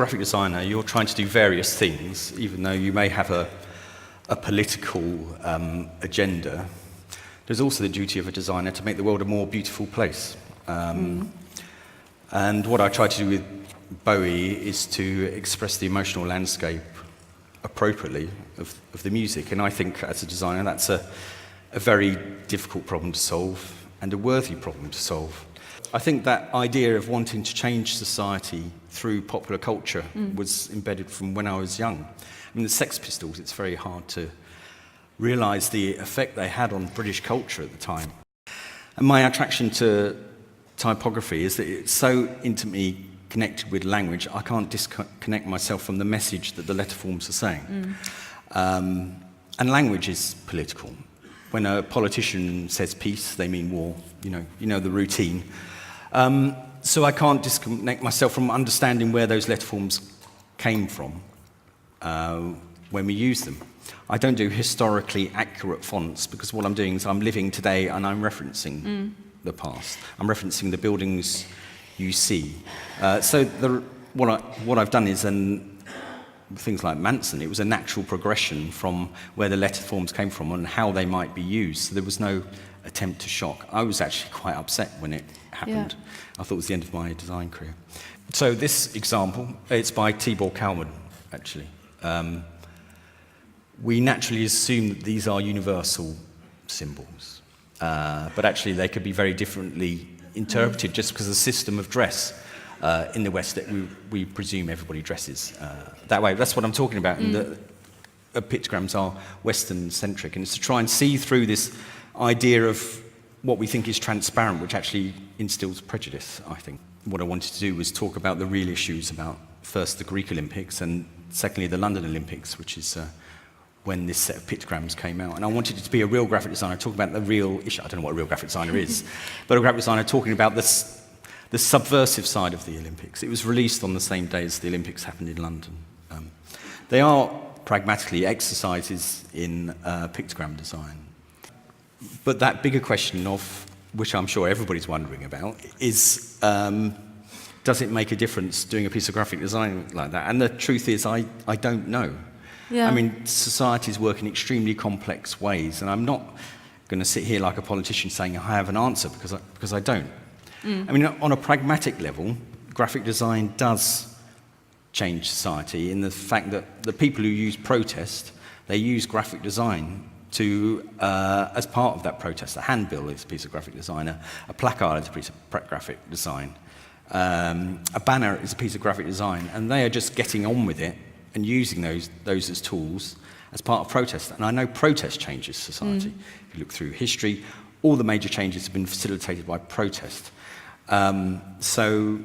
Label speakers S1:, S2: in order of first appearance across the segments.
S1: graphic designer, you're trying to do various things, even though you may have a political agenda. There's also the duty of a designer to make the world a more beautiful place. And what I try to do with Bowie is to express the emotional landscape appropriately of the music. And I think, as a designer, that's a very difficult problem to solve and a worthy problem to solve. I think that idea of wanting to change society through popular culture was embedded from when I was young. I mean, the Sex Pistols, it's very hard to realise the effect they had on British culture at the time. And my attraction to typography is that it's so intimately connected with language, I can't disconnect myself from the message that the letterforms are saying. And language is political. When a politician says peace, they mean war, you know the routine. So I can't disconnect myself from understanding where those letterforms came from when we use them. I don't do historically accurate fonts because what I'm doing is I'm living today and I'm referencing the past. I'm referencing the buildings you see. So what I've done is, things like Manson, it was a natural progression from where the letterforms came from and how they might be used. So there was no attempt to shock. I was actually quite upset when it happened. Yeah. I thought it was the end of my design career. So this example, it's by Tibor Kalman, actually. We naturally assume that these are universal symbols, but actually they could be very differently interpreted just because the system of dress in the West, that we presume everybody dresses that way. That's what I'm talking about. And the pictograms are Western-centric, and it's to try and see through this idea of what we think is transparent, which actually instills prejudice, I think. What I wanted to do was talk about the real issues about, first, the Greek Olympics, and secondly, the London Olympics, which is when this set of pictograms came out. And I wanted it to be a real graphic designer, talk about the real issue. I don't know what a real graphic designer is, but a graphic designer talking about the subversive side of the Olympics. It was released on the same day as the Olympics happened in London. They are pragmatically exercises in pictogram design. But that bigger question of, which I'm sure everybody's wondering about, is does it make a difference doing a piece of graphic design like that? And the truth is, I don't know. Yeah. I mean, societies work in extremely complex ways, and I'm not going to sit here like a politician saying I have an answer, because I don't. I mean, on a pragmatic level, graphic design does change society in the fact that the people who use protest, they use graphic design to, as part of that protest. A handbill is a piece of graphic design, a placard is a piece of graphic design, a banner is a piece of graphic design, and they are just getting on with it and using those as tools as part of protest. And I know protest changes society. If you look through history, all the major changes have been facilitated by protest. So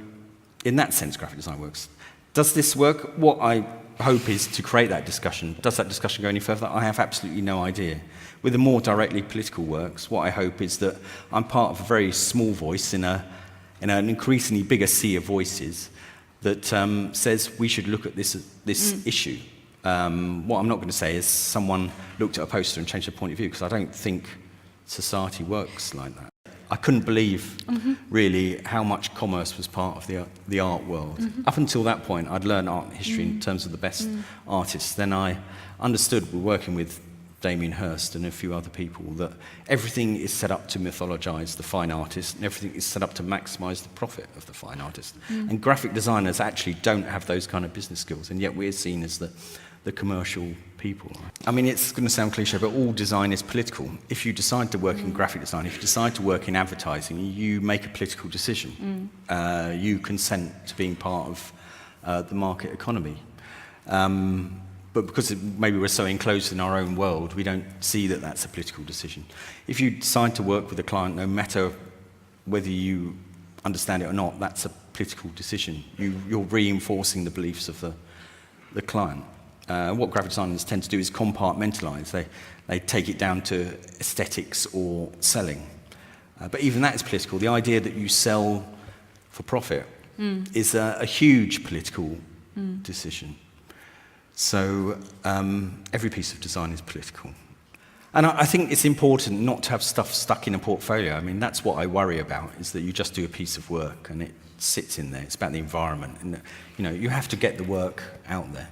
S1: in that sense, graphic design works. Does this work? What I hope is to create that discussion. Does that discussion go any further? I have absolutely no idea. With the more directly political works, what I hope is that I'm part of a very small voice in an increasingly bigger sea of voices that says we should look at this issue. What I'm not going to say is someone looked at a poster and changed their point of view, because I don't think society works like that. I couldn't believe, really, how much commerce was part of the art world. Up until that point, I'd learned art history in terms of the best artists. Then I understood, we're working with Damien Hirst and a few other people, that everything is set up to mythologise the fine artist, and everything is set up to maximise the profit of the fine artist. And graphic designers actually don't have those kind of business skills, and yet we're seen as the commercial people. I mean, it's going to sound cliche, but all design is political. If you decide to work in graphic design, if you decide to work in advertising, you make a political decision. You consent to being part of the market economy. But because maybe we're so enclosed in our own world, we don't see that that's a political decision. If you decide to work with a client, no matter whether you understand it or not, that's a political decision. You're reinforcing the beliefs of the client. What graphic designers tend to do is compartmentalise. They take it down to aesthetics or selling. But even that is political. The idea that you sell for profit is a huge political decision. So every piece of design is political. And I think it's important not to have stuff stuck in a portfolio. I mean, that's what I worry about, is that you just do a piece of work and it sits in there. It's about the environment. And, you know, you have to get the work out there.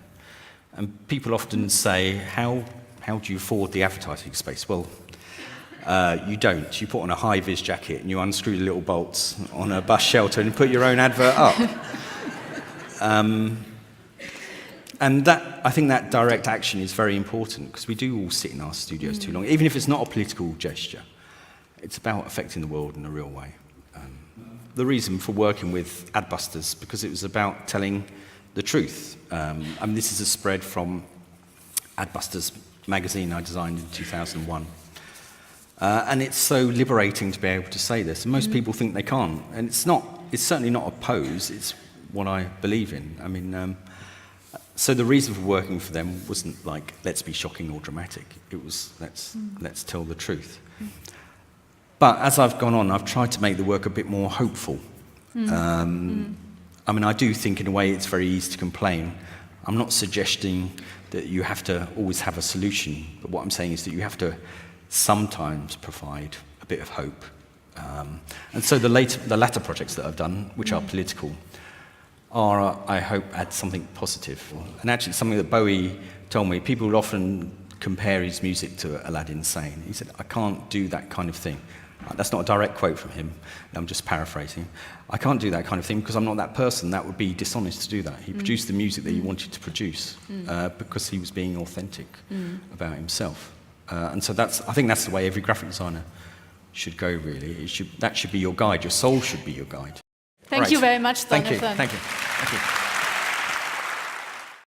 S1: And people often say, how do you afford the advertising space? Well, you don't. You put on a high-vis jacket and you unscrew the little bolts on a bus shelter and put your own advert up. And I think that direct action is very important, because we do all sit in our studios too long, even if it's not a political gesture. It's about affecting the world in a real way. The reason for working with Adbusters, because it was about telling the truth. I mean, this is a spread from Adbusters magazine I designed in 2001. And it's so liberating to be able to say this. And most people think they can't. And it's certainly not a pose, it's what I believe in. I mean, so the reason for working for them wasn't like, let's be shocking or dramatic. It was, let's tell the truth. But as I've gone on, I've tried to make the work a bit more hopeful. I mean, I do think in a way it's very easy to complain. I'm not suggesting that you have to always have a solution, but what I'm saying is that you have to sometimes provide a bit of hope. And so the latter projects that I've done, which are political, are, I hope, add something positive. And actually something that Bowie told me, people will often compare his music to Aladdin Sane. He said, I can't do that kind of thing. That's not a direct quote from him, I'm just paraphrasing. I can't do that kind of thing because I'm not that person. That would be dishonest to do that. He produced the music that he wanted to produce because he was being authentic about himself. And so I think that's the way every graphic designer should go, really. That should be your guide. Your soul should be your guide.
S2: Thank you very much, Jonathan.
S1: Thank you.